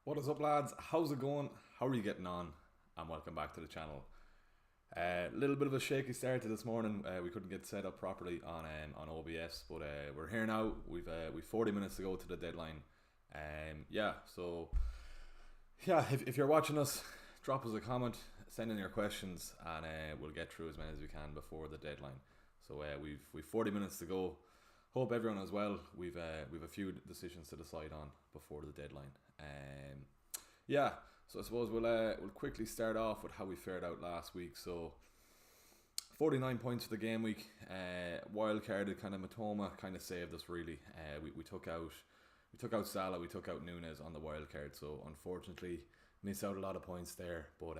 What is up, lads? How's it going? How are you getting on? And welcome back to the channel. A little bit of a shaky start to this morning. We couldn't get set up properly on OBS, but we're here now. We've 40 minutes to go to the deadline. If you're watching us, drop us a comment, send in your questions, and we'll get through as many as we can before the deadline. So we've 40 minutes to go. Hope everyone as well. We've a few decisions to decide on before the deadline. So I suppose we'll quickly start off with how we fared out last week. So 49 points for the game week. Wild carded kind of MITOMA kind of saved us really. We took out Salah, we took out Nunes on the wild card. So unfortunately missed out a lot of points there. But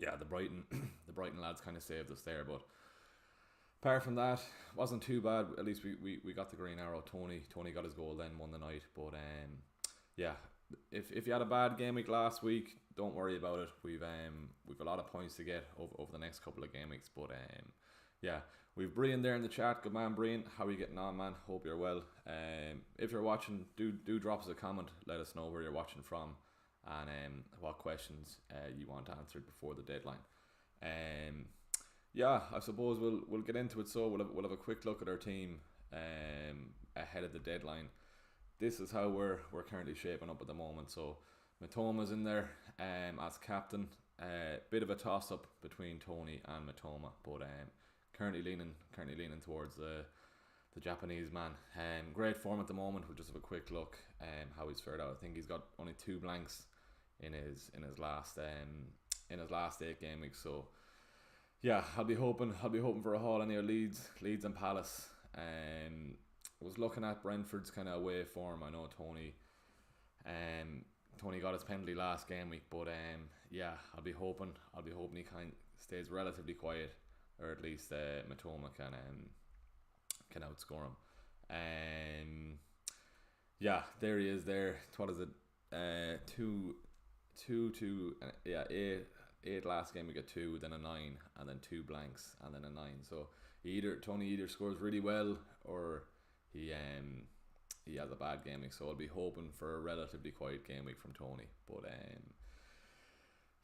the Brighton lads kind of saved us there. But apart from that, wasn't too bad. At least we got the green arrow. Tony got his goal then, won the night. But if you had a bad game week last week, don't worry about it. We've a lot of points to get over the next couple of game weeks. But we've Brian there in the chat. Good man, Brian. How are you getting on, man? Hope you're well. If you're watching, do drop us a comment. Let us know where you're watching from and what questions you want answered before the deadline. I suppose we'll get into it. So we'll have a quick look at our team ahead of the deadline. This is how we're currently shaping up at the moment. So MITOMA's in there as captain. Bit of a toss up between Tony and MITOMA, but currently leaning towards the Japanese man. Great form at the moment. We'll just have a quick look how he's fared out. I think he's got only 2 blanks in his last 8 game weeks. So yeah, I'll be hoping for a haul in here. Leeds and Palace. Was looking at Brentford's kind of away form. I know Tony got his penalty last game week, but I'll be hoping he kind stays relatively quiet, or at least MITOMA can outscore him. There he is there. What is it? 8 last game we got 2, then a 9, and then 2 blanks, and then a 9. So Tony either scores really well or he has a bad game week. So I'll be hoping for a relatively quiet game week from Tony. But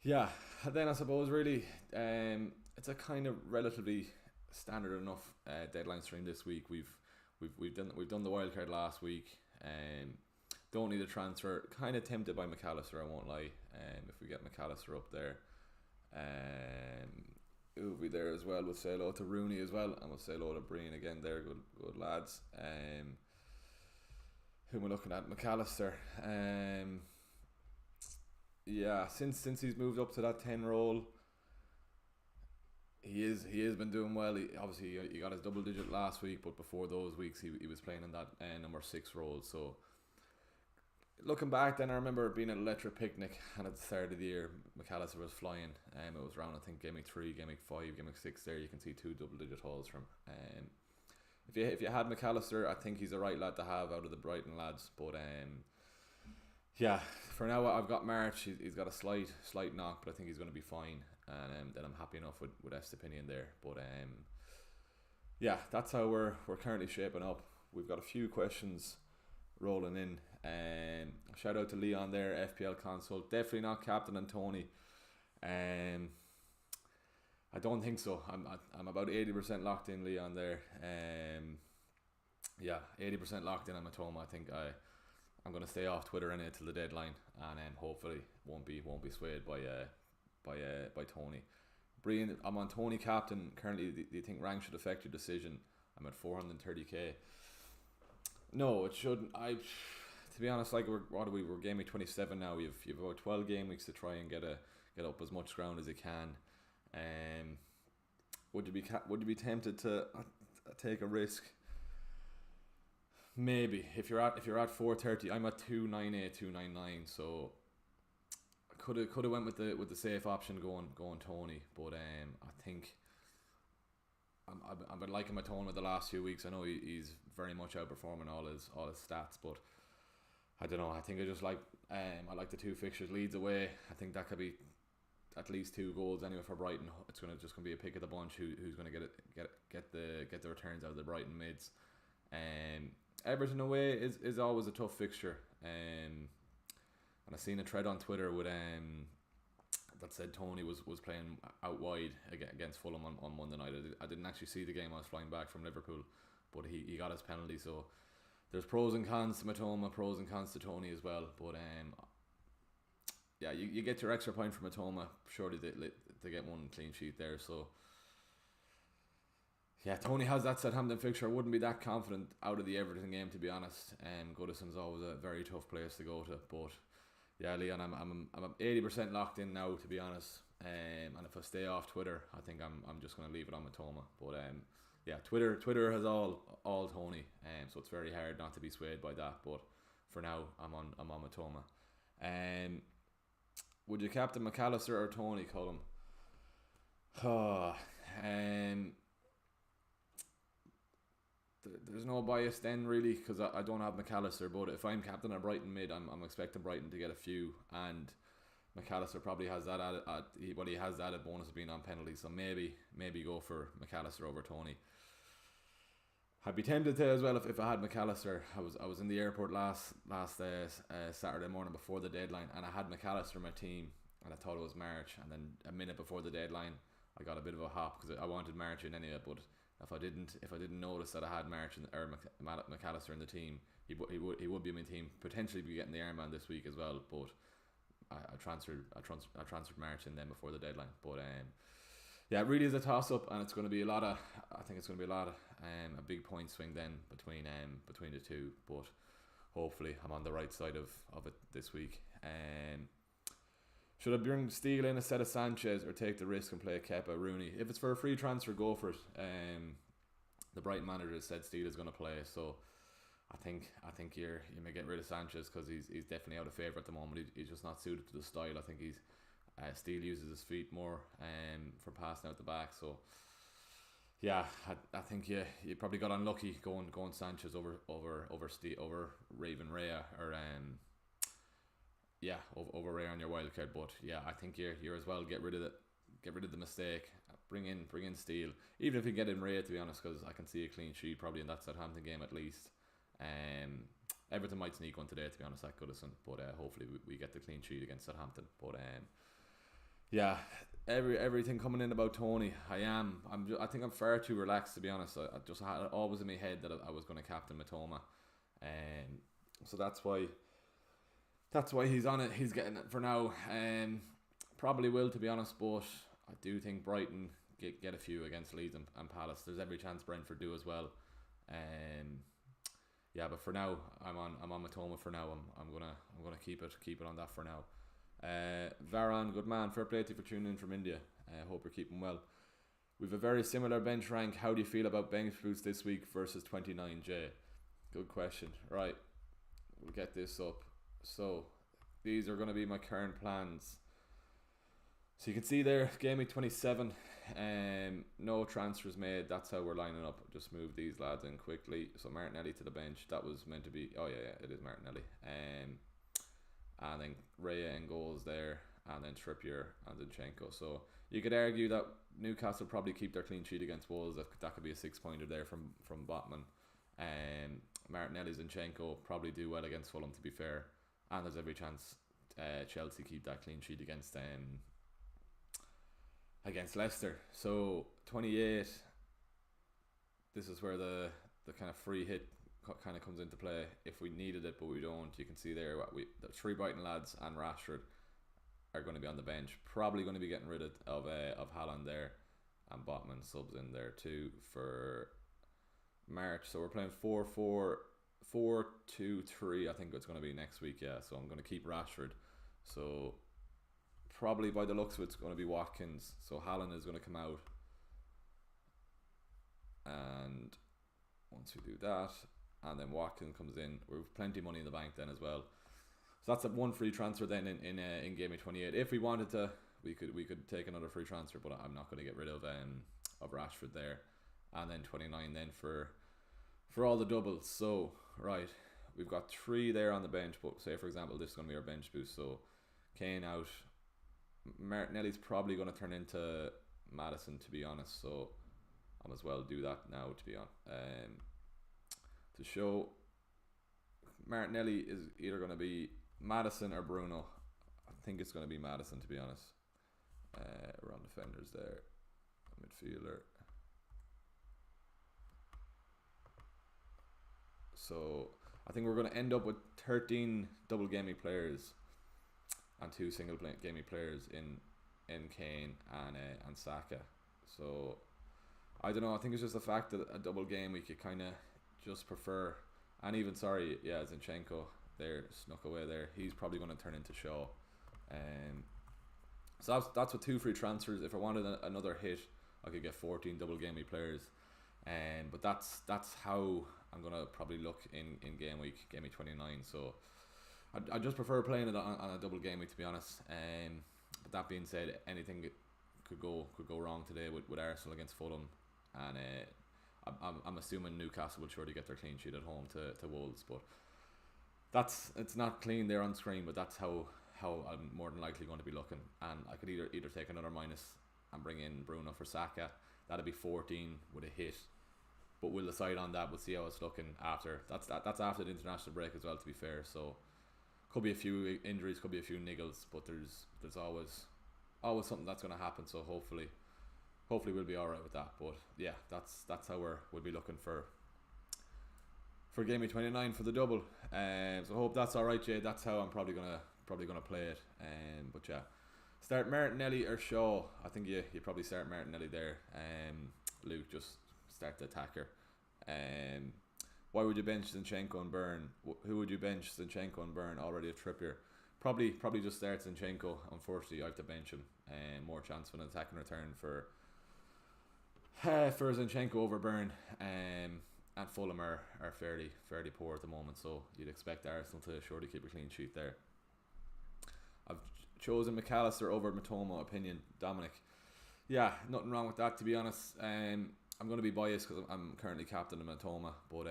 and then I suppose really it's a kind of relatively standard enough deadline stream this week. We've done the wild card last week. Don't need a transfer. Kind of tempted by McAllister, I won't lie. If we get McAllister up there. We'll be there as well. We'll say hello to Rooney as well, and we'll say hello to Brian again there. Good lads. Who am I looking at? McAllister. Since he's moved up to that 10 role, he has been doing well. He got his double digit last week, but before those weeks he was playing in that number 6 role. So looking back then, I remember being at Electric Picnic, and at the start of the year McAllister was flying. It was around, I think, game week 3, game week 5, game week 6 there. You can see 2 double digit hauls from. If you had McAllister, I think he's the right lad to have out of the Brighton lads. But for now I've got March. He's got a slight knock, but I think he's going to be fine, and then I'm happy enough with Estepinian there. But that's how we're currently shaping up. We've got a few questions rolling in. Shout out to Leon there, FPL console. Definitely not captain and Tony. I don't think so. I'm about 80% locked in, Leon there. 80% locked in on MITOMA. I think I'm gonna stay off Twitter anyway till the deadline, and hopefully won't be swayed by Tony. Brian, I'm on Tony captain currently. Do you think rank should affect your decision? I'm at 430k. No, it shouldn't. To be honest, like we're game week 27 now. You've about 12 game weeks to try and get up as much ground as you can. Would you be tempted to take a risk? Maybe if you're at 430, I'm at 298, 299. So I could have went with the safe option going Tony, but I think I've been liking my tone with the last few weeks. I know he's very much outperforming all his stats, but I don't know. I think I like the 2 fixtures. Leeds away. I think that could be at least 2 goals anyway for Brighton. It's just gonna be a pick of the bunch who's gonna get the returns out of the Brighton mids. Everton away is always a tough fixture. And I seen a thread on Twitter with that said Toney was playing out wide against Fulham on Monday night. I didn't actually see the game. I was flying back from Liverpool, but he got his penalty. So there's pros and cons to Mitoma, pros and cons to Toney as well. But yeah, you get your extra point from Mitoma. Surely they get one clean sheet there. So yeah, Toney has that Southampton fixture. I wouldn't be that confident out of the Everton game, to be honest. Goodison's always a very tough place to go to, but yeah, Leon, I'm 80% locked in now, to be honest. And if I stay off Twitter, I think I'm just gonna leave it on Mitoma. But yeah, Twitter has all Toney, so it's very hard not to be swayed by that. But for now, I'm on Mitoma. Would you captain McAllister or Toney, Colm? There's no bias then really, because I don't have McAllister, but if I'm captain of Brighton mid, I'm expecting Brighton to get a few, and McAllister probably has that he has that added bonus of being on penalties, so maybe go for McAllister over Toney. I'd be tempted to as well if I had McAllister. I was in the airport last Saturday morning before the deadline, and I had McAllister in my team, and I thought it was March, and then a minute before the deadline I got a bit of a hop because I wanted March in anyway, but if I didn't notice that I had March or McAllister in the team, he would be in my team, potentially be getting the Ironman this week as well. But I transferred March in then before the deadline. But yeah, it really is a toss up, and it's going to be a big point swing then between the two. But hopefully I'm on the right side of it this week. Should I bring Steele in instead of Sanchez, or take the risk and play Kepa, Rooney? If it's for a free transfer, go for it. The Brighton manager said Steele is going to play, so I think you may get rid of Sanchez because he's definitely out of favour at the moment. He's just not suited to the style. I think Steele uses his feet more for passing out the back. So yeah, I think you probably got unlucky going Sanchez over Steele, over Raven Raya, or over Ray on your wild card. But yeah, I think you're as well get rid of the mistake. Bring in Steele, even if you get in Ray, to be honest, because I can see a clean sheet probably in that Southampton game at least. Everton might sneak one today, to be honest, at Goodison, but hopefully we get the clean sheet against Southampton. But yeah, everything coming in about Toney, I think I'm far too relaxed, to be honest. I just had it always in my head that I was going to captain Mitoma, so that's why he's on it. He's getting it for now. Probably will, to be honest, but I do think Brighton get a few against Leeds and Palace. There's every chance Brentford do as well. Yeah, but for now, I'm on Mitoma for now. I'm gonna keep it on that for now. Varane, good man. Fair play to you for tuning in from India. Hope you're keeping well. We've a very similar bench rank. How do you feel about bench boosts this week versus 29J? Good question. Right, we'll get this up. So these are going to be my current plans. So you can see there, GAMEWEEK 27, no transfers made. That's how we're lining up. Just move these lads in quickly. So Martinelli to the bench. That was meant to be, oh yeah, it is Martinelli. And then Raya in goals there, and then Trippier and Zinchenko. So you could argue that Newcastle probably keep their clean sheet against Wolves. That could be a 6-pointer there from Botman. Martinelli, Zinchenko probably do well against Fulham, to be fair. And there's every chance Chelsea keep that clean sheet against Leicester. So 28, this is where the kind of free hit kind of comes into play if we needed it, but we don't. You can see there the 3 Brighton lads and Rashford are going to be on the bench. Probably going to be getting rid of Haaland there, and Botman subs in there too for March. So we're playing 4-4-2-3. I think it's going to be next week. Yeah, so I'm going to keep Rashford. So probably by the looks of it, it's going to be Watkins. So Haaland is going to come out, and once we do that, and then Watkins comes in, we've plenty of money in the bank then as well. So that's one free transfer then in GAMEWEEK 28. If we wanted to, we could take another free transfer, but I'm not going to get rid of Rashford there. And then 29 then for all the doubles. So right, we've got 3 there on the bench, but say for example this is going to be our bench boost. So Kane out, Martinelli's probably going to turn into Maddison, to be honest. So I might as well do that now, to be honest. To show Martinelli is either going to be Madison or Bruno. I think it's going to be Madison, to be honest. We're on defenders there. Midfielder. So I think we're going to end up with 13 double game week players and 2 single game week players in Kane and Saka. So I don't know. I think it's just the fact that a double game week you kind of just prefer. And even Zinchenko there snuck away there. He's probably going to turn into Shaw. So that's with 2 free transfers. If I wanted another hit, I could get 14 double game week players. But that's how I'm gonna probably look in game week 29. So I just prefer playing it on a double game week, to be honest. But that being said, anything could go wrong today with Arsenal against Fulham, and I'm assuming Newcastle will surely get their clean sheet at home to Wolves. But it's not clean there on screen, but that's how I'm more than likely going to be looking. And I could either take another minus and bring in Bruno for Saka. That'd be 14 with a hit. But we'll decide on that. We'll see how it's looking after. That's after the international break as well, to be fair. So could be a few injuries, could be a few niggles, but there's always something that's going to happen. So hopefully we'll be all right with that. But yeah, that's how we'll be looking for game week 29 for the double. So I hope that's all right, Jay. That's how I'm probably gonna play it. But yeah, start Martinelli or Shaw. I think you probably start Martinelli there. Luke, just start the attacker. Why would you bench Zinchenko and Burn? Who would you bench? Zinchenko and Burn. Already a Trippier. Probably just start Zinchenko. Unfortunately, I have to bench him. More chance for an attacking return for Zinchenko over Burn. And Fulham are fairly poor at the moment, so you'd expect Arsenal to surely keep a clean sheet there. I've chosen McAllister over Mitoma. Opinion, Dominic. Yeah, nothing wrong with that, to be honest. I'm going to be biased because I'm currently captain of Mitoma, but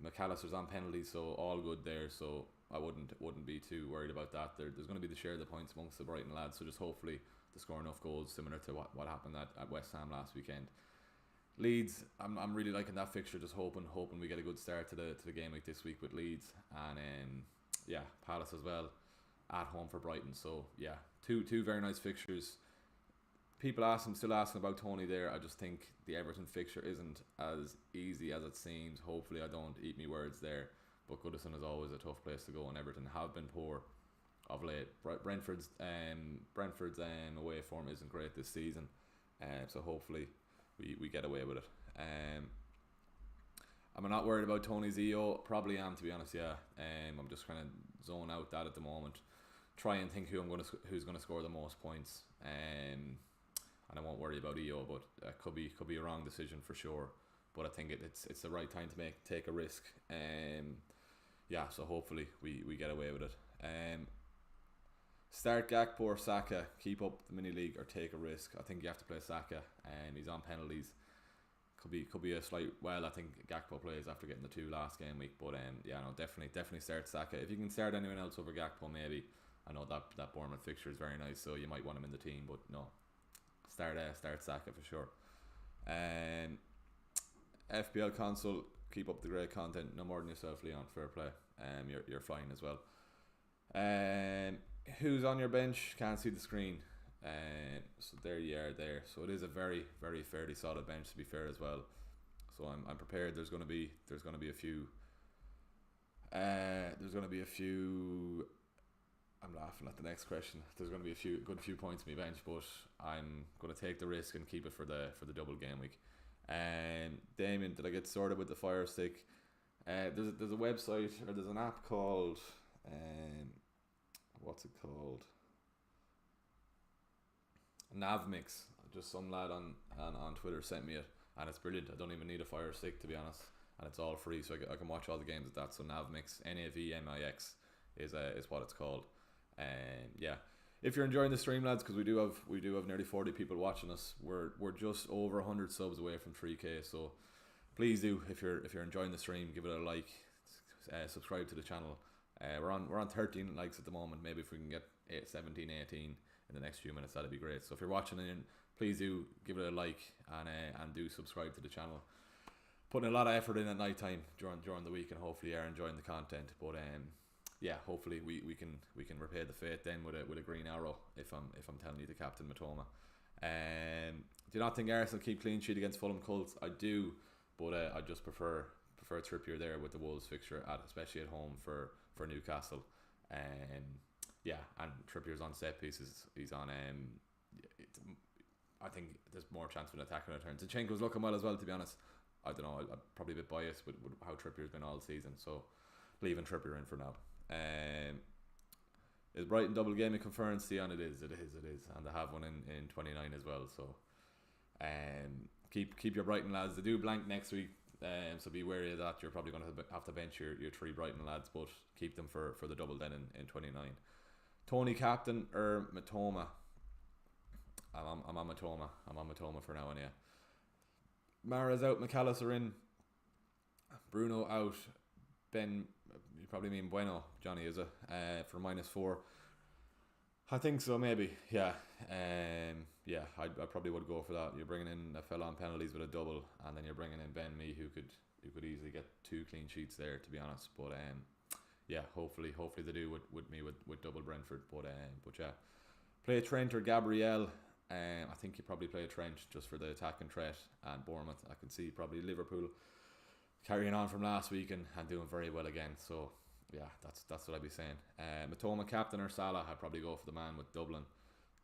McAllister's on penalties, so all good there. So I wouldn't be too worried about that. There's going to be the share of the points amongst the Brighton lads, so just hopefully to score enough goals similar to what happened at West Ham last weekend. Leeds, I'm really liking that fixture. Just hoping we get a good start to the game week this week with Leeds, and Palace as well at home for Brighton. So yeah, two very nice fixtures. People still asking about Toney there. I just think the Everton fixture isn't as easy as it seems. Hopefully I don't eat me words there, but Goodison is always a tough place to go, and Everton have been poor of late. Brentford's away form isn't great this season, so hopefully we get away with it. I'm not worried about Toney's EO. Probably am, to be honest. Yeah. I'm just kind of zone out that at the moment. Try and think who's going to score the most points. And I won't worry about EO, but it could be a wrong decision for sure. But I think it's the right time to take a risk. So hopefully we get away with it. Start Gakpo or Saka, keep up the mini league, or take a risk. I think you have to play Saka. He's on penalties. Could be a slight. Well, I think Gakpo plays after getting the 2 last game week, but definitely start Saka. If you can start anyone else over Gakpo, maybe. I know that Bournemouth fixture is very nice, so you might want him in the team, but no, start Saka for sure. FPL console, keep up the great content. No more than yourself, Leon. Fair play. You're flying as well. Who's on your bench? Can't see the screen. So there you are there. So it is a very, very fairly solid bench, to be fair as well. So I'm prepared. There's going to be a few. I'm laughing at the next question. There's going to be a good few points in my bench, but I'm going to take the risk and keep it for the double game week. Damien, did I get sorted with the Fire Stick? There's a website, or there's an app called what's it called? Navmix. Just some lad on Twitter sent me it, and it's brilliant. I don't even need a Fire Stick, to be honest, and it's all free, so I can watch all the games with that. So Navmix, Navmix is what it's called. If you're enjoying the stream, lads, because we do have nearly 40 people watching us. We're just over 100 subs away from 3K, so please do, if you're enjoying the stream, give it a like, subscribe to the channel. We're on 13 likes at the moment. Maybe if we can get 17, 18 in the next few minutes, that'd be great. So if you're watching in, please do give it a like, and do subscribe to the channel. Putting a lot of effort in at night time during the week, and hopefully you're enjoying the content. But yeah, hopefully we can repay the fate then with a green arrow if I'm telling you to captain Mitoma. Do you not think Arsenal keep clean sheet against Fulham Colts? I do, but I just prefer Trippier there with the Wolves fixture, especially at home for Newcastle. Yeah, and Trippier's on set pieces. He's on. I think there's more chance of an attacking return. Zinchenko's looking well as well, to be honest. I don't know. I'm probably a bit biased with how Trippier's been all season, so leaving Trippier in for now. Is Brighton double game confirmed? Stian, it is, and they have one in 29 as well. So, keep your Brighton lads. They do blank next week, so be wary of that. You're probably going to have to bench your 3 Brighton lads, but keep them for the double then in 29. Toney captain or Mitoma? I'm on Mitoma. I'm on Mitoma for now, anyway. Mara's out, McAllister in, Bruno out, Ben, you probably mean Bueno, Johnny, is it? For -4. I think so, maybe. Yeah. Yeah, I probably would go for that. You're bringing in a fella on penalties with a double, and then you're bringing in Ben Mee, who could easily get 2 clean sheets there, to be honest. But yeah, hopefully they do with double Brentford. But yeah, play Trent or Gabriel. I think you probably play a Trent just for the attacking threat, and Bournemouth. I can see probably Liverpool carrying on from last week and doing very well again. So yeah, that's what I'd be saying. Mitoma captain or Salah? I'd probably go for the man with Dublin.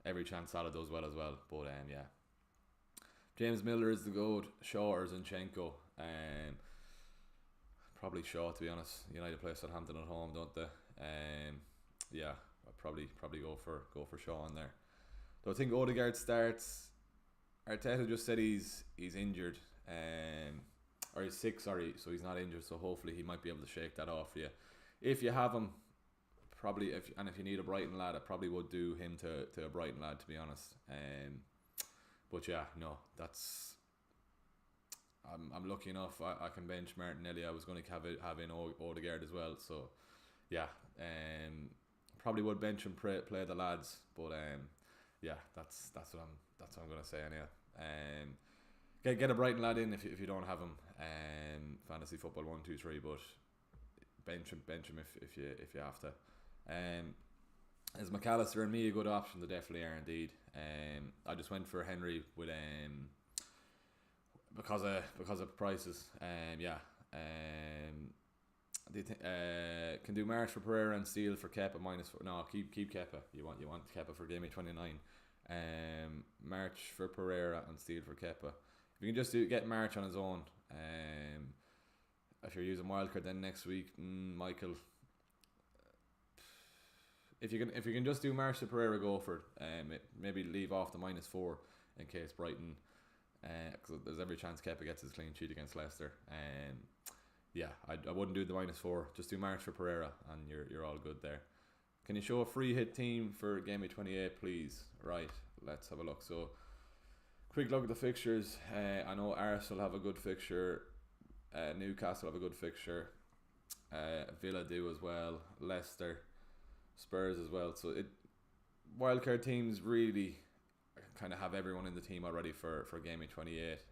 Every chance Salah does well as well. But yeah, James Milner is the goat. Shaw or Zinchenko? Probably Shaw, to be honest. United play Southampton at home, don't they? Yeah, I'd probably go for Shaw on there. So I think Odegaard starts. Arteta just said he's injured, or he's sick. Sorry, so he's not injured. So hopefully he might be able to shake that off for you. If you have him, probably if you need a Brighton lad, I probably would do him to a Brighton lad, to be honest. But yeah, no, that's. I'm lucky enough. I can bench Martinelli. I was going to have in Odegaard as well. So yeah, probably would bench and play the lads, but yeah, that's what I'm gonna say anyway. Get a Brighton lad in if you don't have him. Fantasy football 1, 2, 3, but bench him if you have to. Is McAllister and me a good option? They definitely are indeed. I just went for Henry with because of prices. Yeah. Can do March for Pereira and Steele for Kepa -4. No, keep Kepa. You want Kepa for game week 29. March for Pereira and Steele for Kepa. If you can just get March on his own. If you're using wildcard then next week, Michael. If you can just do March to Pereira, go for it. Maybe leave off the -4 in case Brighton. Because there's every chance Kepa gets his clean sheet against Leicester. Yeah, I wouldn't do the -4. Just do March for Pereira, and you're all good there. Can you show a free hit team for game week 28, please? Right, let's have a look. So, quick look at the fixtures. I know Arsenal have a good fixture. Newcastle have a good fixture. Villa do as well. Leicester, Spurs as well. So wildcard teams really kind of have everyone in the team already for game week 28.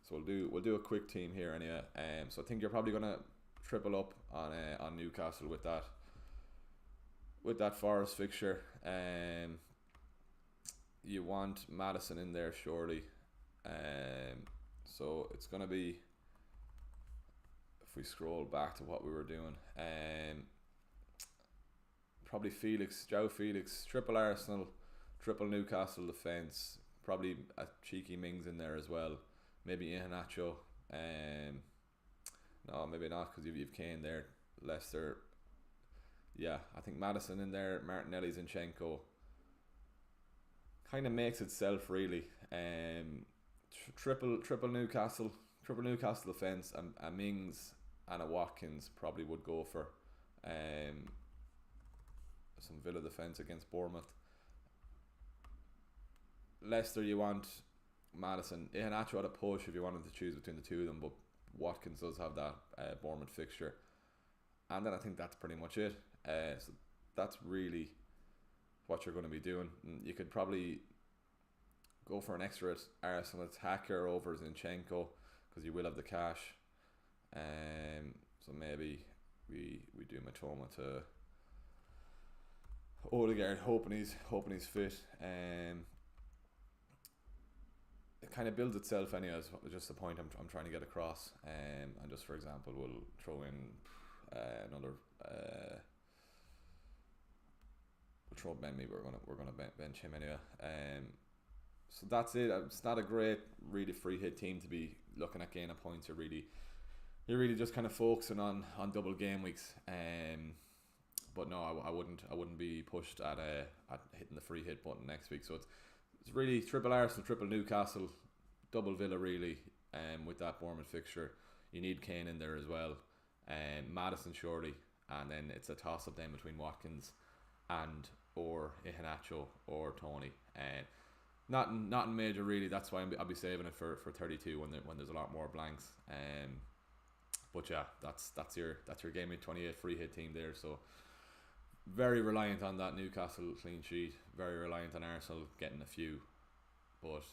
So we'll do a quick team here anyway. So I think you're probably gonna triple up on Newcastle with that Forest fixture. You want Maddison in there surely. So it's gonna be, if we scroll back to what we were doing, probably João Felix, triple Arsenal, triple Newcastle defence, probably a cheeky Mings in there as well. Maybe Iheanacho. No, maybe not, because you've Kane there. Leicester. Yeah, I think Maddison in there. Martinelli, Zinchenko. Kind of makes itself really. Triple Newcastle. Triple Newcastle defence. A Mings and a Watkins probably would go for. Some Villa defence against Bournemouth. Leicester, you want Maddison. Iheanacho at a push if you wanted to choose between the two of them, but Watkins does have that Bournemouth fixture. And then I think that's pretty much it. So that's really what you're going to be doing. You could probably go for an extra Arsenal attacker over Zinchenko, because you will have the cash. So maybe we do Mitoma to Odegaard, hoping he's fit. It kind of builds itself anyways. Just the point I'm trying to get across. And just for example, we'll throw in another. We'll throw Bentley. We're gonna bench him anyway. So that's it. It's not a great, really free hit team to be looking at gaining points. You're really just kind of focusing on double game weeks. But no, I wouldn't be pushed at hitting the free hit button next week. So it's really triple Arsenal, triple Newcastle, double Villa really. With that Bournemouth fixture, you need Kane in there as well. Maddison surely, and then it's a toss up then between Watkins and or Iheanacho or Toney. Not major really. That's why I'll be saving it for 32 when there's a lot more blanks. But yeah, that's your game week 28 free hit team there. So very reliant on that Newcastle clean sheet. Very reliant on Arsenal getting a few, but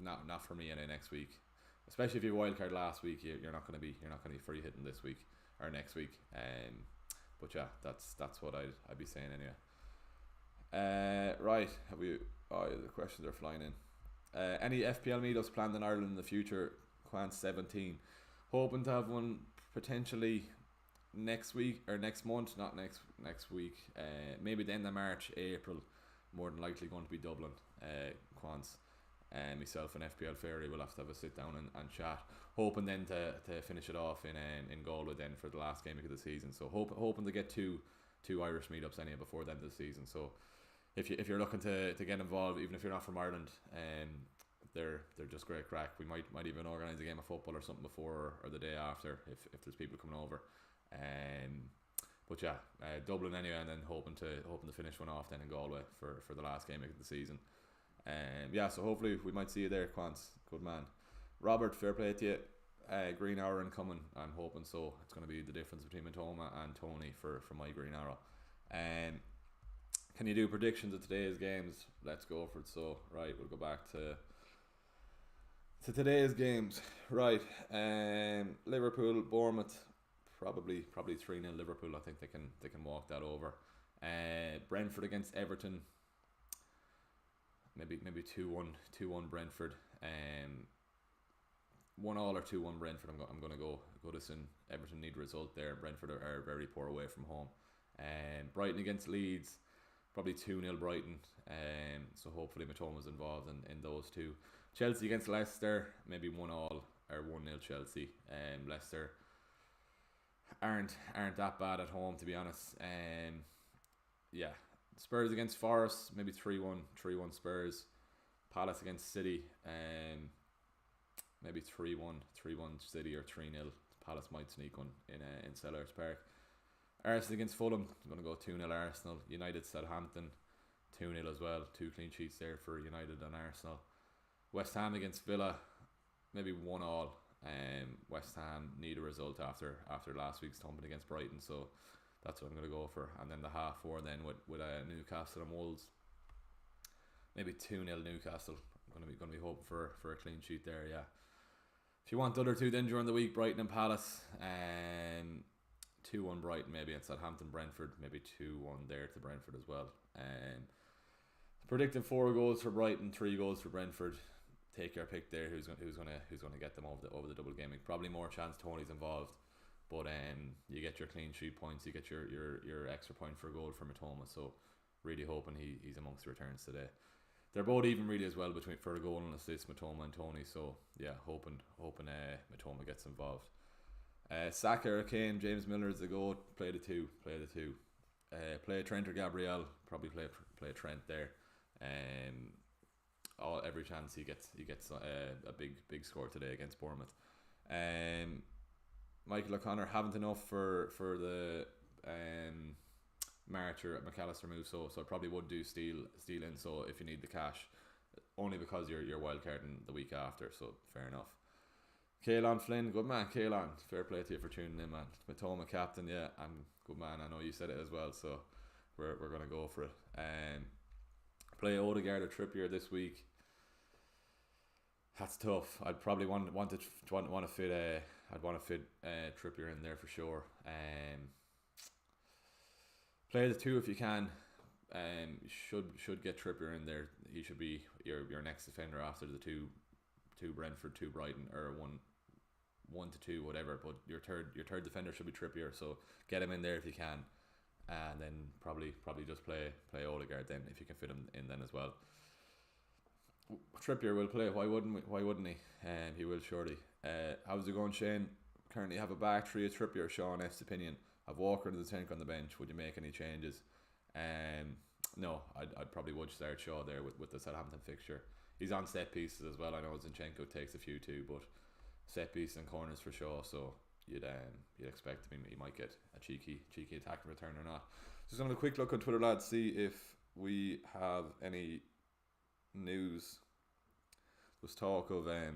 not for me any next week. Especially if you wildcard last week, you're not going to be free hitting this week or next week. But yeah, that's what I'd be saying anyway. Right, have we? Oh, the questions are flying in. Any FPL meetups planned in Ireland in the future? Quant 17, hoping to have one potentially next week or next month, not next week. Maybe the end of March, April. More than likely going to be Dublin. Quants. Myself and FPL Fairy will have to have a sit down and chat. Hoping then to finish it off in Galway then for the last game of the season. So hoping to get two Irish meetups anyway before the end of the season. So if you're looking to get involved, even if you're not from Ireland, they're just great crack. We might even organise a game of football or something before or the day after if there's people coming over. But yeah, Dublin anyway, and then hoping to finish one off then in Galway for the last game of the season. Yeah, so hopefully we might see you there, Quants. Good man. Robert, fair play to you. Green Arrow incoming. I'm hoping so. It's going to be the difference between MITOMA and Toney for my Green Arrow. Can you do predictions of today's games? Let's go for it. So right, we'll go back to today's games. Right, Liverpool, Bournemouth. Probably 3-0 Liverpool. I think they can walk that over. Brentford against Everton. Maybe 2-1 Brentford. 1-1 or 2-1 Brentford. I'm gonna go Goodison. Everton need a result there. Brentford are very poor away from home. Brighton against Leeds. Probably 2-0 Brighton. So hopefully Mitoma's involved in those two. Chelsea against Leicester. Maybe 1-1 or 1-0 Chelsea. Leicester aren't that bad at home, to be honest. Yeah. Spurs against Forest, maybe 3-1 Spurs. Palace against City, maybe 3-1 City or 3-0. Palace might sneak one in Sellers Park. Arsenal against Fulham, I'm going to go 2-0 Arsenal. United Southampton, 2-0 as well. 2 clean sheets there for United and Arsenal. West Ham against Villa, maybe 1-1. West Ham need a result after last week's thumping against Brighton, so that's what I'm going to go for. And then the half 4 then with Newcastle and Wolves, maybe 2-0 Newcastle. I'm going to be hoping for a clean sheet there. Yeah. If you want the other two then during the week, Brighton and Palace, 2-1 Brighton maybe, and Southampton Brentford, maybe 2-1 there to Brentford as well. Predicting 4 goals for Brighton, 3 goals for Brentford. Take your pick there. Who's gonna get them over the double gaming? Probably more chance Toney's involved, but you get your clean sheet points, you get your extra point for a goal from Mitoma. So really hoping he's amongst the returns today. They're both even really as well for a goal and assist, Mitoma and Toney. So yeah, hoping Mitoma gets involved. Saka or Kane, James Milner's the goal. Play the two. Play Trent or Gabriel. Probably play Trent there. Every chance he gets a big score today against Bournemouth. Michael O'Connor haven't enough for the March or McAllister move, so I probably would do steal in. So if you need the cash, only because you're wildcarding the week after, so fair enough. Kaelan Flynn, good man. Kaelan, fair play to you for tuning in, man. Mitoma captain, yeah, I'm good man. I know you said it as well, so we're gonna go for it. Play Odegaard or Trippier this week. That's tough. I'd probably want to fit Trippier in there for sure. Play the 2 if you can. Should get Trippier in there. He should be your next defender after the two Brentford, 2 Brighton, or 1 to 2, whatever. But your third defender should be Trippier. So get him in there if you can, and then probably just play Odegaard then if you can fit him in then as well. Trippier will play. Why wouldn't he? He will surely. How's it going, Shane? Currently have a back 3 of Trippier. Sean F's opinion. Have Walker to the tank on the bench. Would you make any changes? No, I'd probably would start Shaw there with the Southampton fixture. He's on set pieces as well. I know Zinchenko takes a few too, but set pieces and corners for Shaw. So you'd expect him. He might get a cheeky attack in return or not. Just gonna have a quick look on Twitter, lads. See if we have any news. There's talk of a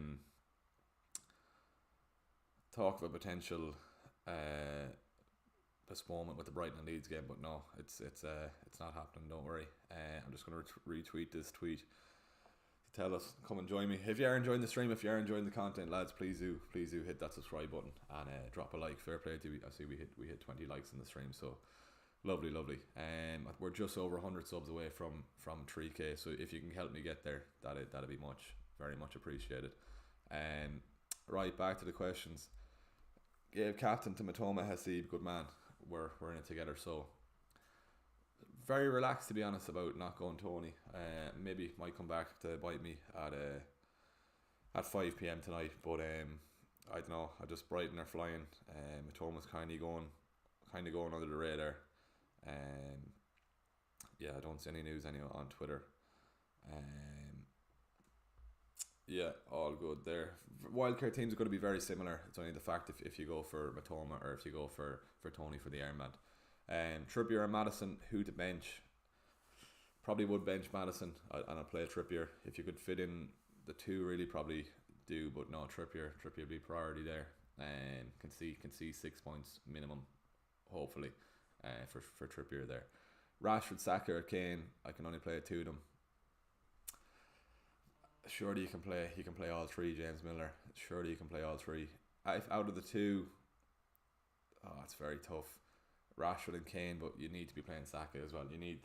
potential postponement with the Brighton and Leeds game, but no, it's not happening. Don't worry. I'm just going to retweet this tweet to tell us, come and join me if you are enjoying the stream. If you are enjoying the content, lads, please do hit that subscribe button and drop a like. Fair play to you. I see we hit 20 likes in the stream, so lovely. We're just over 100 subs away from 3k, so if you can help me get there, that'd be very much appreciated. Right, back to the questions. Gave captain to Mitoma, Hasib, good man. We're in it together, so very relaxed, to be honest, about not going Toney. Maybe might come back to bite me at 5 p.m. tonight, but I don't know. I just Brighton are flying. Mitoma's kind of going under the radar. Yeah, I don't see any news anyway on Twitter. Yeah, all good there. Wildcard teams are going to be very similar. It's only the fact if you go for Mitoma or if you go for Toney for the armband. Trippier and Maddison, who to bench? Probably would bench Maddison and I'll play Trippier. If you could fit in the 2, really probably do, but no, Trippier would be priority there. Can see 6 points minimum, hopefully, for Trippier there. Rashford, Saka or Kane, I can only play 2 of them. Surely you can play all 3, James Miller. Surely you can play all 3. If out of the 2, it's very tough. Rashford and Kane, but you need to be playing Saka as well. You need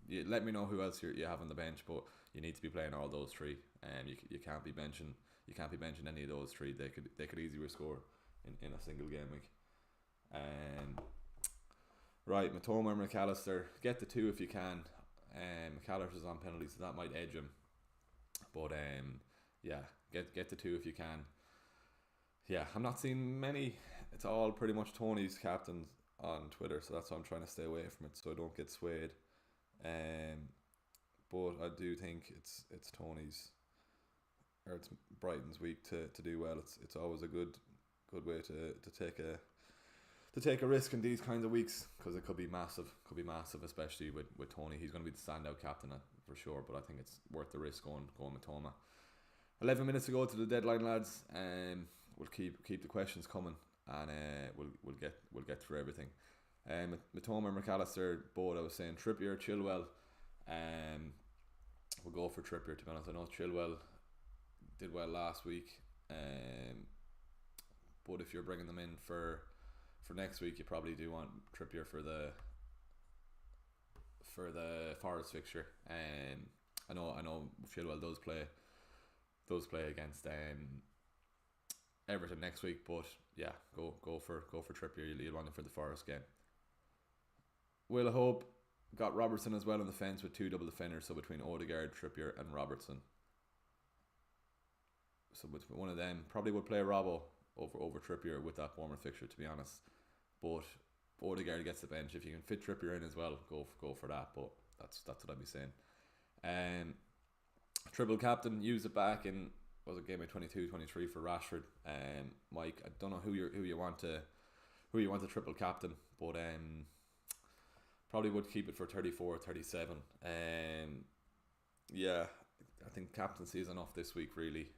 you let me know who else you have on the bench, but you need to be playing all those 3. You can't be benching any of those 3. They could easily score in a single game week. Right, Mitoma or McAllister, get the 2 if you can. McAllister's on penalties, so that might edge him, but yeah, get the 2 if you can. Yeah, I'm not seeing many. It's all pretty much Tony's captains on Twitter, so that's why I'm trying to stay away from it so I don't get swayed. But I do think it's Tony's, or it's Brighton's week to do well. It's always a good way to take a risk in these kinds of weeks, because it could be massive, especially with Toney. He's going to be the standout captain for sure, but I think it's worth the risk going Mitoma. 11 minutes to go to the deadline, lads. We'll keep the questions coming, and we'll get through everything. Mitoma and McAllister, both. I was saying Trippier, Chilwell. We'll go for Trippier, to be honest. I know Chilwell did well last week, but if you're bringing them in for next week, you probably do want Trippier for the Forest fixture. I know Chilwell does play against Everton next week, but yeah, go for Trippier. You'll want him for the Forest game. Will Hope got Robertson as well on the fence with 2 double defenders, so between Odegaard, Trippier and Robertson. So with one of them, probably would play Robbo over Trippier with that Bournemouth fixture, to be honest. But Odegaard gets the bench. If you can fit Trippier in as well, go for that. But that's what I'd be saying. Triple captain, use it back in, was it game of 22-23 for Rashford. Mike, I don't know who you want to triple captain, but probably would keep it for 34-37. Yeah, I think captaincy is enough this week, really.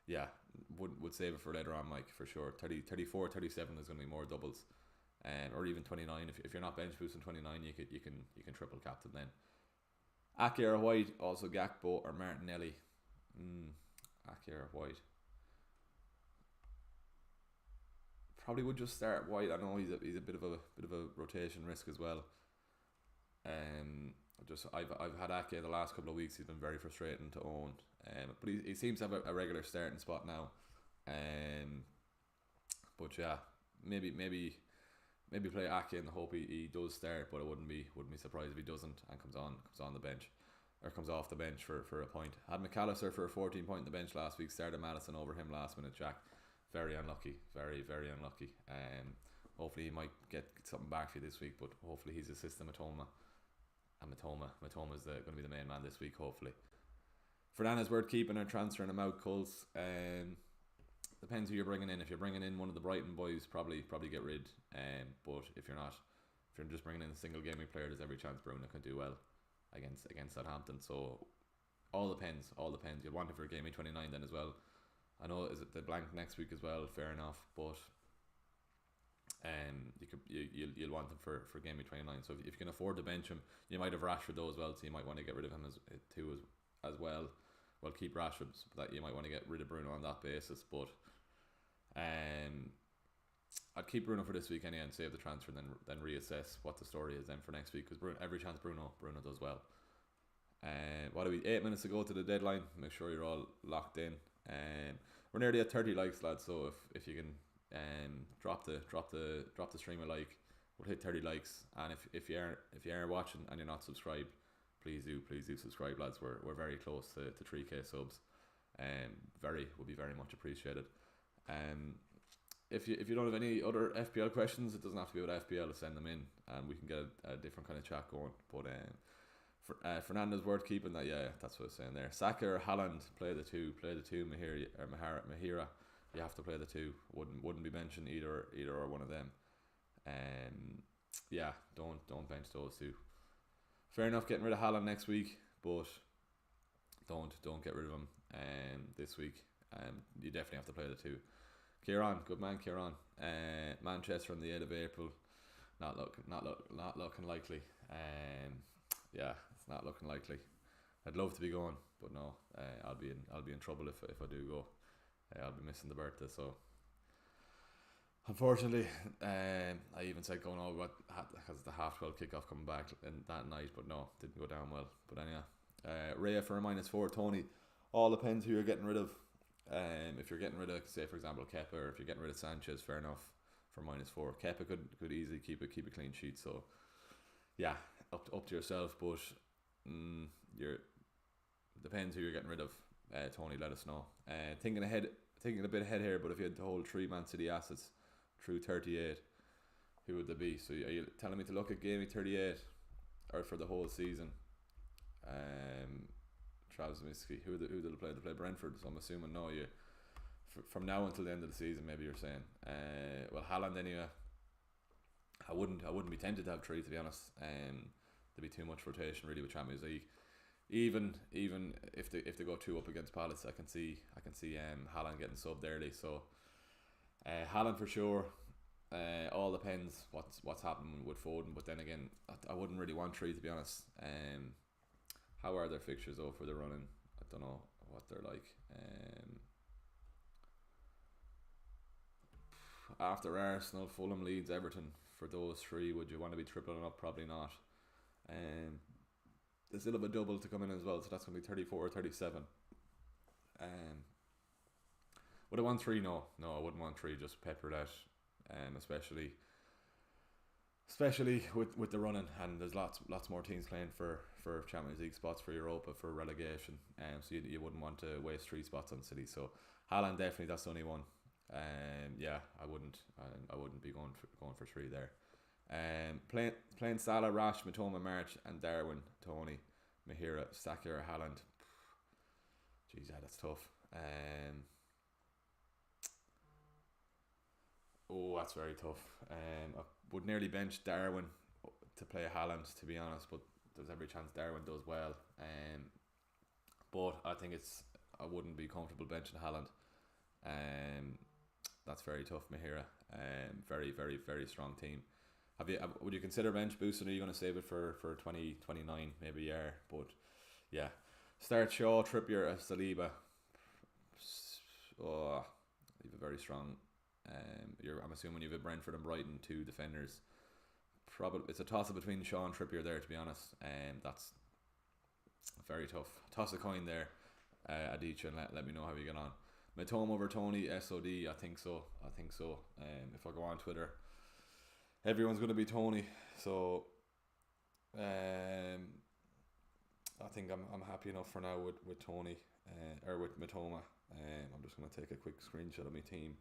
Yeah, would save it for later on, Mike, for sure. 34, 37 is going to be more doubles, or even 29. If you're not bench boosting 29, you can triple captain then. Ake or White, also Gakpo or Martinelli. Ake or White. probably would just start White. I know he's a bit of a rotation risk as well. I've had Ake the last couple of weeks. He's been very frustrating to own. But he seems to have a regular starting spot now. But yeah, maybe play Ake in the hope he does start. But I wouldn't be surprised if he doesn't and comes on the bench, or comes off the bench for a point. Had McAllister for a 14 point on the bench last week. Started Madison over him last minute. Jack, very unlucky, very unlucky. Hopefully he might get something back for you this week. But hopefully he's assisting Mitoma. And Mitoma is going to be the main man this week, hopefully. Fernandez worth keeping or transferring him out, Colts. Depends who you're bringing in. If you're bringing in one of the Brighton boys, probably get rid. But if you're just bringing in a single game week player, there's every chance Bruno can do well against Southampton. So all depends. You'll want it for game week 29 then as well. I know is it the blank next week as well. Fair enough, but you'll want him for game week 29. So if you can afford to bench him, you might have Rashford though as well. So you might want to get rid of him as well. Well, keep Rashford, so that you might want to get rid of Bruno on that basis. But I'd keep Bruno for this week anyway and save the transfer, and then reassess what the story is then for next week, because every chance Bruno does well. What are we? 8 minutes to go to the deadline. Make sure you're all locked in. We're nearly at 30 likes, lads. So if you can drop the stream a like, we'll hit 30 likes. And if you are watching and you're not subscribed, please do subscribe, lads. We're very close to 3k subs. Would be very much appreciated. If you don't have any other FPL questions, it doesn't have to be about FPL. Send them in, and we can get a different kind of chat going. But Fernandez worth keeping. That, yeah, that's what I was saying there. Saka or Haaland, play the two. Mahira. You have to play the two. Wouldn't be mentioned either or one of them. Yeah, don't bench those two. Fair enough, getting rid of Haaland next week, but don't get rid of him this week. You definitely have to play the two. Kieran, good man, Kieran. Manchester on the 8th of April. Not looking likely. Yeah, it's not looking likely. I'd love to be going, but no. I'll be in trouble if I do go. I'll be missing the birthday, so unfortunately, I even said going over because the 12:30 kickoff coming back in that night, but no, didn't go down well. But anyhow, Raya for a -4, Tony. All depends who you're getting rid of. If you're getting rid of, say for example, Kepa, or if you're getting rid of Sanchez, fair enough for -4. Kepa could easily keep a clean sheet. So yeah, up to yourself. But depends who you're getting rid of. Tony, let us know. Thinking a bit ahead here, but if you had to hold 3 Man City assets through 38, who would they be? So are you telling me to look at game week 38 or for the whole season? Travis Miski, who did they play? They play Brentford, so I'm assuming no. You from now until the end of the season, maybe you're saying. Well, Haaland anyway. I wouldn't be tempted to have 3, to be honest. There'd be too much rotation really with Champions League. Even if they go 2 up against Palace, I can see Haaland getting subbed early. So Haaland for sure. All depends what's happening with Foden, but then again, I wouldn't really want 3, to be honest. How are their fixtures though for the running? I don't know what they're like. After Arsenal, Fulham, Leeds, Everton, for those 3, would you want to be tripling up? Probably not. There's still have a double to come in as well, so that's going to be 34 or 37. Would I want 3? No, I wouldn't want 3. Just pepper that, especially with the running, and there's lots more teams playing for Champions League spots, for Europa, for relegation. So you wouldn't want to waste 3 spots on City. So Haaland definitely, that's the only one. Yeah, I wouldn't be going for 3 there. Playing Salah, Rash, Mitoma, March, and Darwin, Tony, Mahira, Saka or Haaland. Jeez, yeah, that's tough. That's very tough. I would nearly bench Darwin to play Haaland, to be honest, but there's every chance Darwin does well. But I think I wouldn't be comfortable benching Haaland. That's very tough, Mahira. Very, very, very strong team. Would you consider bench boosting, or are you going to save it for 2029? Maybe you are, but yeah. Start Shaw, Trippier, Saliba. You have a very strong I'm assuming you have Brentford and Brighton, 2 defenders. Probably it's a toss up between Sean Trippier there, to be honest. That's very tough. Toss a coin there, Adichie, and let me know how you get on. Mitoma over Toney, SOD. I think so. If I go on Twitter, everyone's going to be Toney. So I think I'm happy enough for now with Toney or with Mitoma. I'm just going to take a quick screenshot of my team.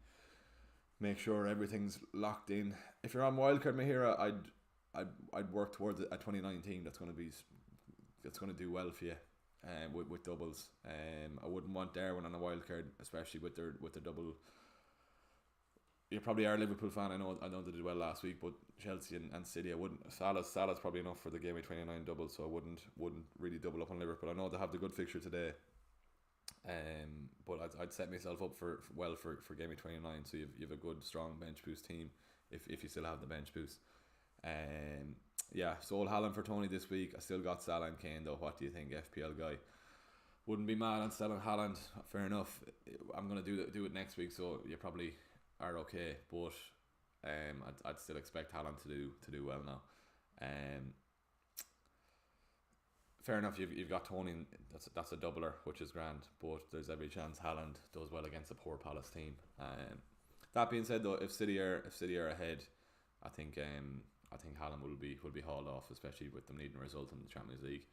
Make sure everything's locked in. If you're on Wildcard Mahira, I'd work towards a 2019 that's going to do well for you, with doubles. I wouldn't want Darwin on a wildcard, especially with their double. You probably are a Liverpool fan. I know they did well last week, but Chelsea and City, I wouldn't. Salah's probably enough for the game of 29 double, so I wouldn't really double up on Liverpool. I know they have the good fixture today. But I'd set myself up for game of 29, so you've a good strong bench boost team if you still have the bench boost. Sold Haaland for Toney this week. I still got Salah and Kane though. What do you think, FPL guy? Wouldn't be mad on selling Haaland. Fair enough. I'm gonna do it next week, so you probably are okay. But I'd still expect Haaland to do well now. Fair enough. You've got Toney. That's a doubler, which is grand. But there's every chance Haaland does well against a poor Palace team. That being said, though, if City are ahead, I think Haaland will be hauled off, especially with them needing a result in the Champions League.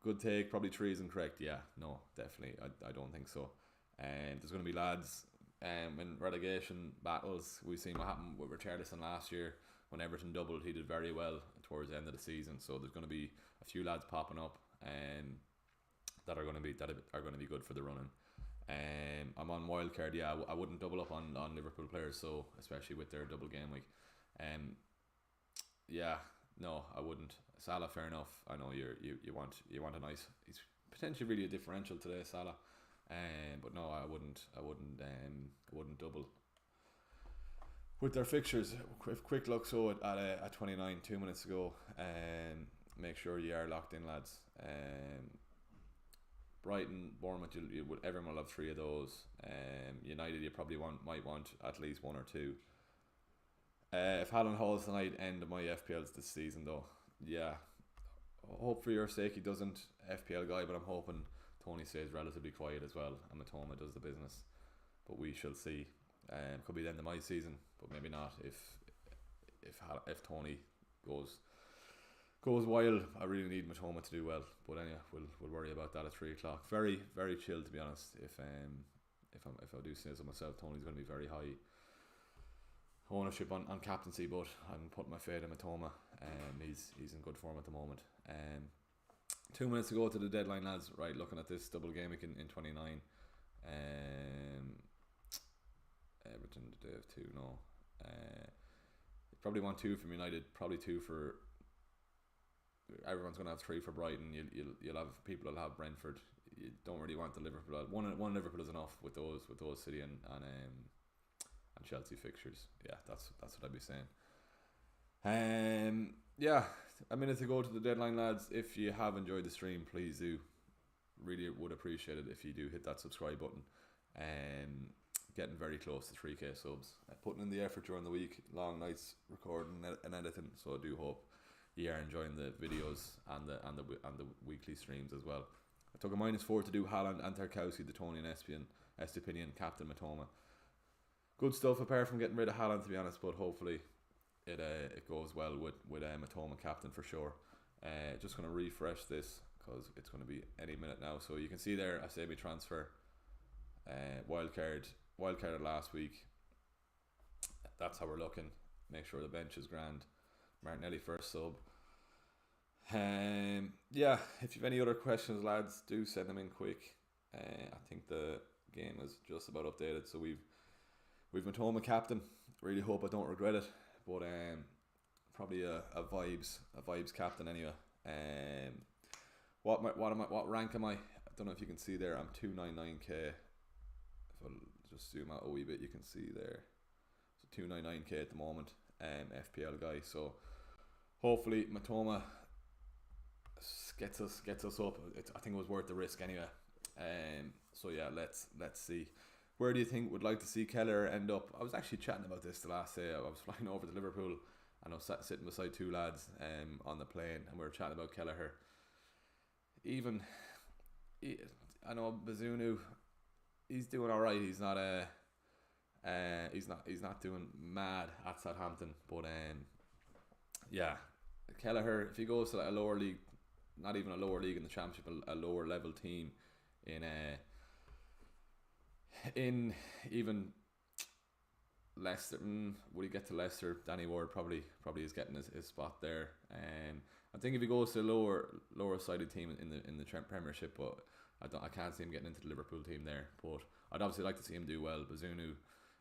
Good take. Probably 3 isn't correct. Yeah, no, definitely. I don't think so. There's going to be lads in relegation battles. We've seen what happened with Richarlison last year when Everton doubled. He did very well towards the end of the season. So there's going to be a few lads popping up that are going to be good for the running. I'm on wildcard. Yeah, I wouldn't double up on Liverpool players, so especially with their double game week. No, I wouldn't. Salah, fair enough. I know you want a nice. He's potentially really a differential today, Salah. But no, I wouldn't double. With their fixtures, quick look at 29, 2 minutes ago. Make sure you are locked in, lads. Brighton, Bournemouth, everyone will have 3 of those. United, you probably might want at least 1 or 2. If Haaland holds tonight, end of my FPLs this season though. Yeah, hope for your sake he doesn't, FPL guy, but I'm hoping Toney stays relatively quiet as well and Mitoma does the business. But we shall see. Could be the end of my season, but maybe not if Toney goes wild. I really need Mitoma to do well. But anyway, we'll worry about that at 3 o'clock. Very, very chill, to be honest. If I do say so myself, Toney's going to be very high ownership on captaincy, but I'm putting my faith in Mitoma. He's in good form at the moment. 2 minutes to go to the deadline, lads. Right, looking at this double game week in 29. Everton, do they have 2? No. Probably want 2 from United. Probably 2 for. Everyone's going to have 3 for Brighton. You'll have people will have Brentford. You don't really want the Liverpool. One Liverpool is enough with those City and Chelsea fixtures. Yeah, that's what I'd be saying. A minute to go to the deadline, lads. If you have enjoyed the stream, please do. Really would appreciate it if you do hit that subscribe button. Getting very close to 3k subs. Putting in the effort during the week, long nights recording and editing. So I do hope you are enjoying the videos and the weekly streams as well. I took a -4 to do Haaland and Tarkowski, the Toney and Estepinian, captain Mitoma. Good stuff apart from getting rid of Haaland, to be honest, but hopefully it goes well with Mitoma captain for sure. Just going to refresh this because it's going to be any minute now. So you can see there I saved me transfer wildcard last week. That's how we're looking. Make sure the bench is grand. Martinelli first sub. If you have any other questions, lads, do send them in quick. I think the game is just about updated, so we've Mitoma captain. Really hope I don't regret it, but probably a vibes captain anyway. What rank am I? I don't know if you can see there. I'm 299k. If I'll just zoom out a wee bit, you can see there. So 299k at the moment. FPL guy. So hopefully Mitoma gets us up. I think it was worth the risk anyway. So yeah, let's see. where do you think would like to see Keller end up? I was actually chatting about this the last day. I was flying over to Liverpool and I was sitting beside two lads on the plane, and we were chatting about Kelleher. I know Bazunu, he's doing all right. He's not he's not doing mad at Southampton, but yeah, Kelleher, if he goes to like a lower league, not even a lower league in the Championship, a lower level team in even Leicester, would he get to Leicester? Danny Ward probably is getting his spot there. I think if he goes to a lower sided team in the Premiership, but I can't see him getting into the Liverpool team there. But I'd obviously like to see him do well. Bazunu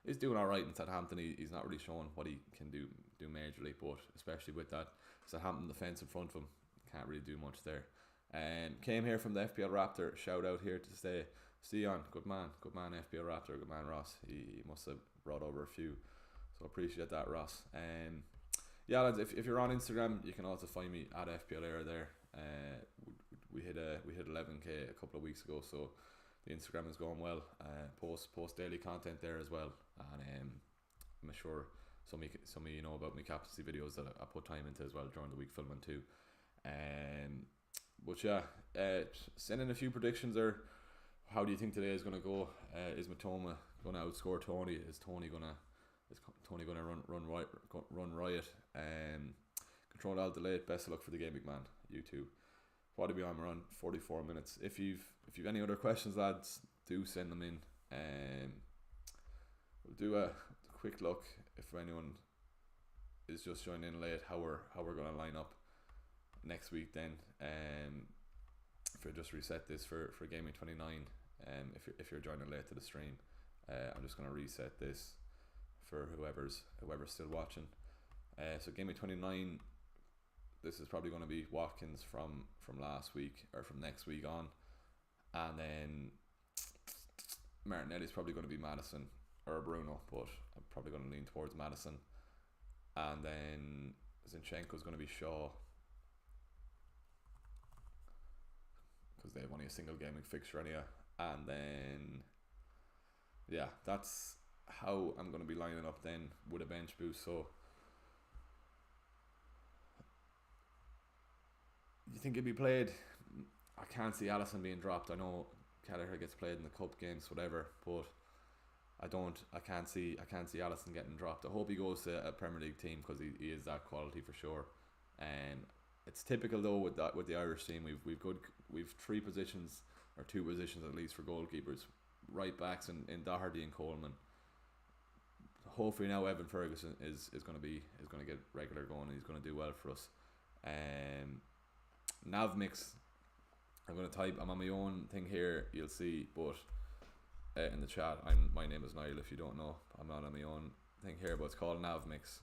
is doing all right in Southampton. He's not really showing what he can do majorly, but especially with that Southampton defence in front of him, can't really do much there. Came here from the FPL Raptor. Shout out here to stay. Sion, good man FPL Raptor, good man Ross. He must have brought over a few, so appreciate that, Ross. Yeah, lads, if you're on Instagram, you can also find me at FPL Era there. We hit 11k a couple of weeks ago, so the Instagram is going well. Post daily content there as well, and I'm sure some of you know about my captaincy videos that I put time into as well during the week filming too. But yeah, send in a few predictions there. How do you think today is going to go? Is MITOMA going to outscore Tony? Is Tony going to run riot? Control Alt Delete. Best of luck for the game, big man. You too. What are we on? We're on 44 minutes. If you've any other questions, lads, do send them in. We'll do a quick look if anyone is just joining in late. How we're going to line up next week then. If I just reset this for Game Week 29. If you're joining late to the stream, I'm just going to reset this for whoever's still watching. So Game Week 29, this is probably going to be Watkins from last week or from next week on, and then Martinelli's probably going to be Maddison or Bruno, but I'm probably going to lean towards Maddison, and then Zinchenko's going to be Shaw, because they have only a single gaming fixture anyhow. And then yeah, that's how I'm going to be lining up then with a bench boost. So you think it'd be played? I can't see Alisson being dropped. I know Kelleher gets played in the cup games, whatever, but I can't see Alisson getting dropped. I hope he goes to a Premier League team, because he is that quality for sure. It's typical though with the Irish team. We've three positions, or two positions at least, for goalkeepers, right backs in Doherty and Coleman. Hopefully now Evan Ferguson is going to get regular going, and he's going to do well for us. Nav mix, I'm going to type. I'm on my own thing here, you'll see, but in the chat, my name is Niall. If you don't know, I'm not on my own thing here, but it's called Nav mix.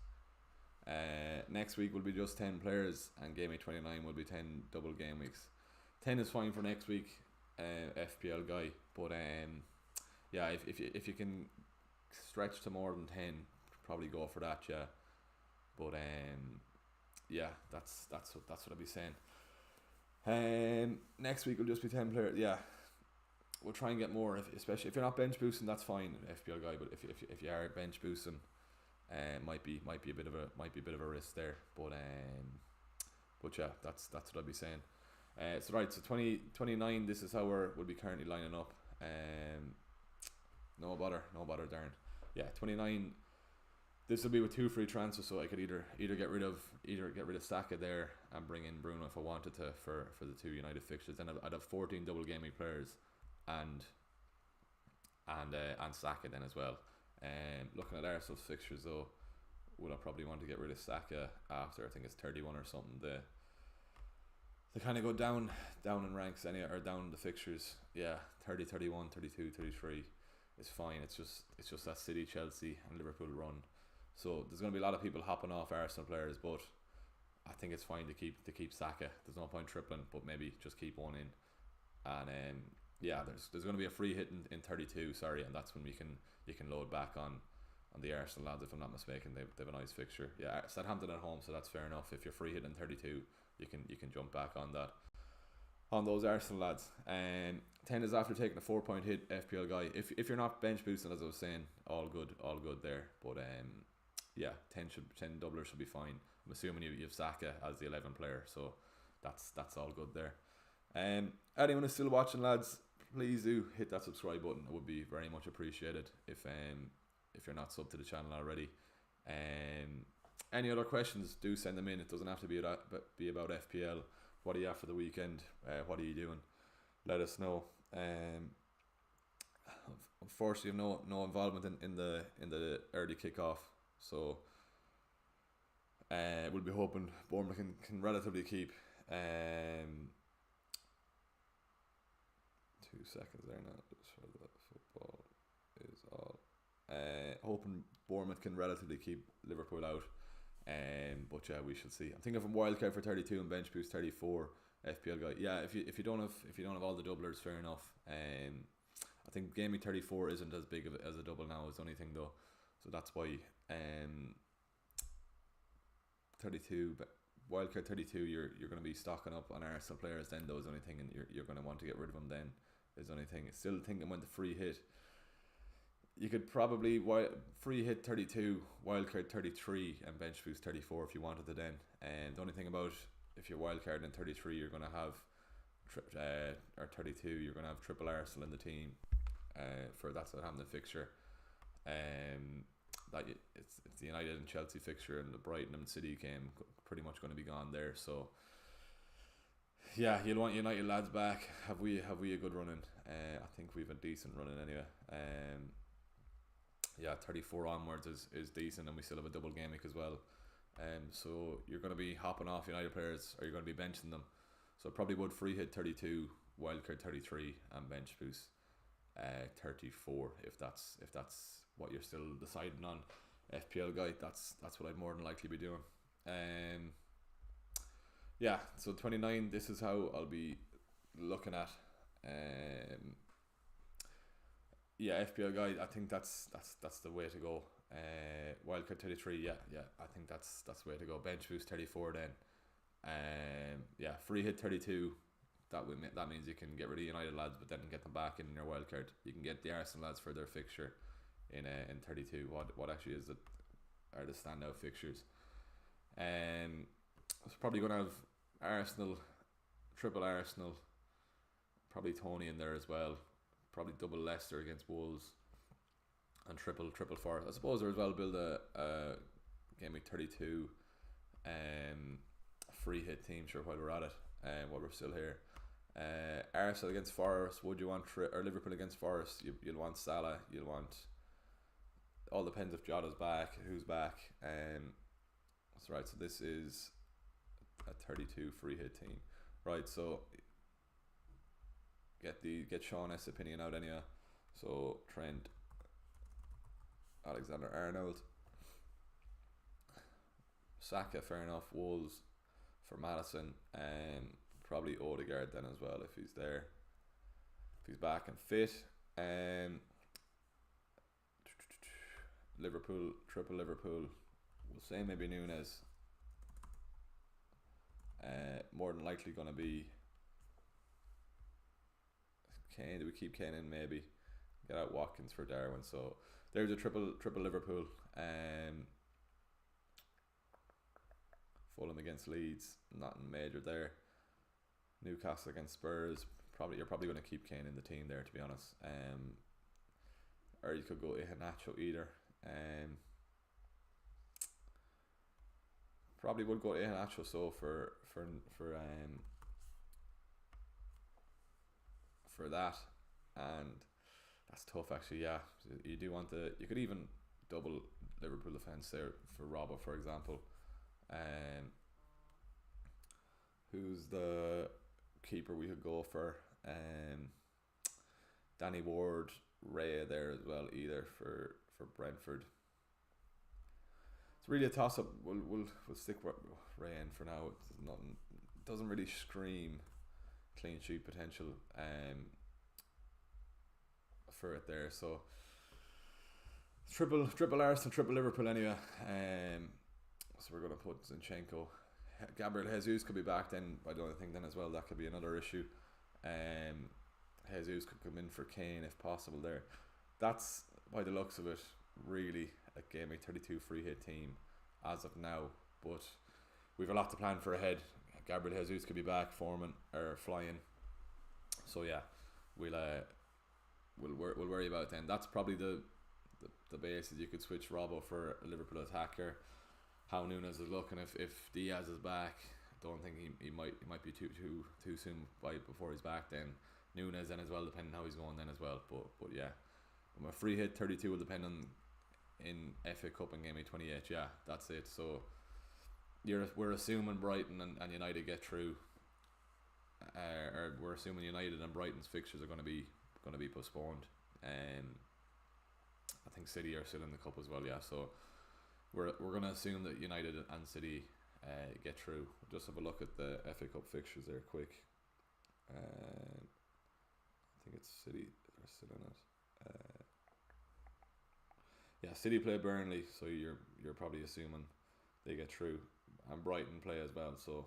Next week will be just 10 players, and Game Week 29 will be 10 double game weeks. 10 is fine for next week, FPL guy, but yeah, if you can stretch to more than 10, probably go for that, yeah. But yeah, that's what I'll be saying. Next week will just be 10 players. Yeah, we'll try and get more. Especially if you're not bench boosting, that's fine, FPL guy. But if you are bench boosting, might be a bit of a risk there. But yeah, that's what I'll be saying. So right, so 29. This is how we'll be currently lining up. No bother, Darren. Yeah, 29. This will be with 2 free transfers, so I could either get rid of Saka there and bring in Bruno if I wanted to for the 2 United fixtures. Then I'd have 14 double gaming players and Saka then as well. Looking at Arsenal's fixtures though, would I probably want to get rid of Saka after, I think it's 31 or something. They kind of go down in ranks anyway, or down the fixtures. Yeah, 30, 31, 32, 33 is fine. It's just that City, Chelsea and Liverpool run. So there's going to be a lot of people hopping off Arsenal players, but I think it's fine to keep Saka. There's no point tripling, but maybe just keep one in. And yeah, there's going to be a free hit in 32. Sorry, and that's when you can load back on the Arsenal lads. If I'm not mistaken, they have a nice fixture. Yeah, Southampton at home, so that's fair enough. If you're free hit in 32, you can jump back on that. on those Arsenal lads. 10 is after taking a 4-point hit. FPL guy. If you're not bench boosting, as I was saying, all good there. But yeah, 10 doublers should be fine. I'm assuming you have Saka as the 11 player, so that's all good there. Anyone who's still watching, lads, please do hit that subscribe button. It would be very much appreciated if you're not subbed to the channel already. Any other questions, do send them in. It doesn't have to be about FPL. What are you at for the weekend? What are you doing? Let us know. Unfortunately, no involvement in the early kickoff, so we'll be hoping Bournemouth can relatively keep. 2 seconds there now. Just for the football is all. Hoping Bournemouth can relatively keep Liverpool out. But yeah, we shall see. I'm thinking from wildcard for 32 and bench boost 34. FPL guy. Yeah, if you don't have all the doublers, fair enough. I think GAMEWEEK 34 isn't as big as a double now as the only thing though, so that's why 32, but wildcard 32, you're going to be stocking up on Arsenal players then, though, is the only thing, and you're going to want to get rid of them then, is the only thing. Still thinking when the free hit, you could probably free hit 32, wildcard 33 and bench boost 34 if you wanted to then. And the only thing about if you're wildcard in 33, you're going to have or 32, you're going to have triple Arsenal in the team for that Southampton fixture. It's the United and Chelsea fixture, and the Brighton and City game pretty much going to be gone there. So yeah, you'll want United lads back. Have we a good run in? I think we've a decent run in anyway. Yeah, 34 onwards is decent, and we still have a double game week as well. So you're going to be hopping off United players, or you're going to be benching them. So probably would free hit 32, wildcard 33, and bench boost 34 if that's what you're still deciding on. FPL guy, that's what I'd more than likely be doing. Yeah, so 29, this is how I'll be looking at. Yeah, FPL guy, I think that's the way to go. Wildcard 33, yeah, I think that's the way to go. Bench boost 34 then. Yeah, free hit 32. That means you can get rid of United lads, but then get them back in your wildcard. You can get the Arsenal lads for their fixture in 32. What actually are the standout fixtures? It's probably gonna have Arsenal, triple Arsenal, probably Toney in there as well. Probably double Leicester against Wolves, and triple Forest. I suppose there as well build a GAMEWEEK 32 free hit team. Sure, while we're at it, while we're still here. Arsenal against Forest. Would you want or Liverpool against Forest? You'll want Salah. You'll want. All depends if Jota's back. Who's back? That's right. So this is a 32 free hit team, right? So get Sean S opinion out anyway. So Trent, Alexander-Arnold, Saka, fair enough. Wolves for Maddison, probably Odegaard then as well if he's there, if he's back and fit. Liverpool, triple Liverpool, we'll say maybe Nunes. More than likely going to be Kane. Do we keep Kane in? Maybe get out Watkins for Darwin. So there's a triple Liverpool. Fulham against Leeds, nothing major there. Newcastle against Spurs. You're probably going to keep Kane in the team there, to be honest. Or you could go Iheanacho either. Probably would go Iheanacho so for that, and that's tough actually. Yeah, you do want you could even double Liverpool defence there for Robbo, for example. Who's the keeper we could go for? Danny Ward, Raya there as well, either for Brentford. It's really a toss up. We'll stick with Raya in for now. It's nothing. Doesn't really scream clean sheet potential for it there. So triple Arsenal, triple Liverpool anyway. So we're gonna put Zinchenko Gabriel Jesus could be back then. I don't think then as well. That could be another issue. Jesus could come in for Kane if possible there. That's, by the looks of it, really a GAMEWEEK 32 free hit team as of now. But we've a lot to plan for ahead. Gabriel Jesus could be back, forming or flying. So yeah, we'll worry about it then. That's probably the basis. You could switch Robbo for a Liverpool attacker. How Nunes is looking if Diaz is back. Don't think he might be too soon before he's back. Then Nunes then as well, depending how he's going then as well. But yeah, my free hit 32 will depend on in FA Cup and GAMEWEEK 28. Yeah, that's it. So we're assuming Brighton and United get through. Or we're assuming United and Brighton's fixtures are going to be postponed. I think City are still in the cup as well. Yeah, so we're going to assume that United and City get through. Just have a look at the FA Cup fixtures there quick. I think it's City that are still in it. Yeah, City play Burnley, so you're probably assuming they get through, and Brighton play as well. So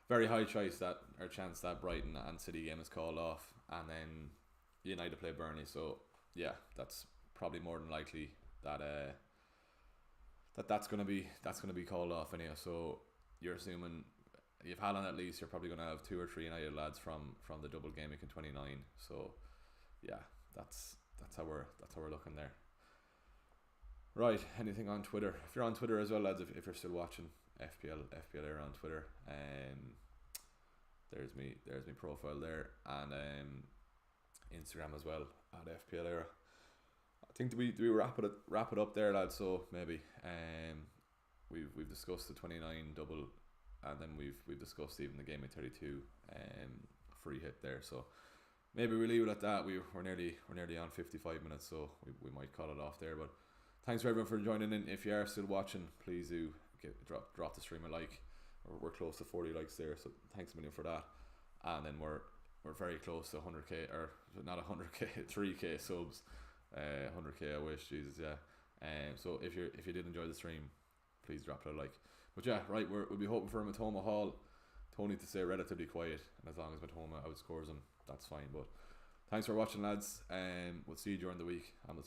very high chance that Brighton and City game is called off, and then United play Burnley. So yeah, that's probably more than likely that that's gonna be called off anyhow. So you're assuming you've Haaland at least. You're probably gonna have 2 or 3 United lads from the double GAMEWEEK in 29. So yeah, that's how we're looking there. Right, anything on Twitter? If you're on Twitter as well, lads, if you're still watching FPL Era on Twitter, there's me profile there, and Instagram as well at FPL Era. I think do we wrap it up there, lads? So maybe we've discussed the 29 double, and then we've discussed even the GAMEWEEK 32 free hit there. So maybe we leave it at that. We're nearly on 55 minutes, so we might call it off there. But thanks for everyone for joining in. If you are still watching, please do drop the stream a like. We're close to 40 likes there, so thanks a million for that. And then we're very close to 100k, or not 100k, 3k subs. 100k, I wish, Jesus, yeah. So if you did enjoy the stream, please drop it a like. But yeah, right, we'll be hoping for a MITOMA haul. Toney to stay relatively quiet, and as long as MITOMA outscores him, that's fine. But thanks for watching, lads. We'll see you during the week, and we'll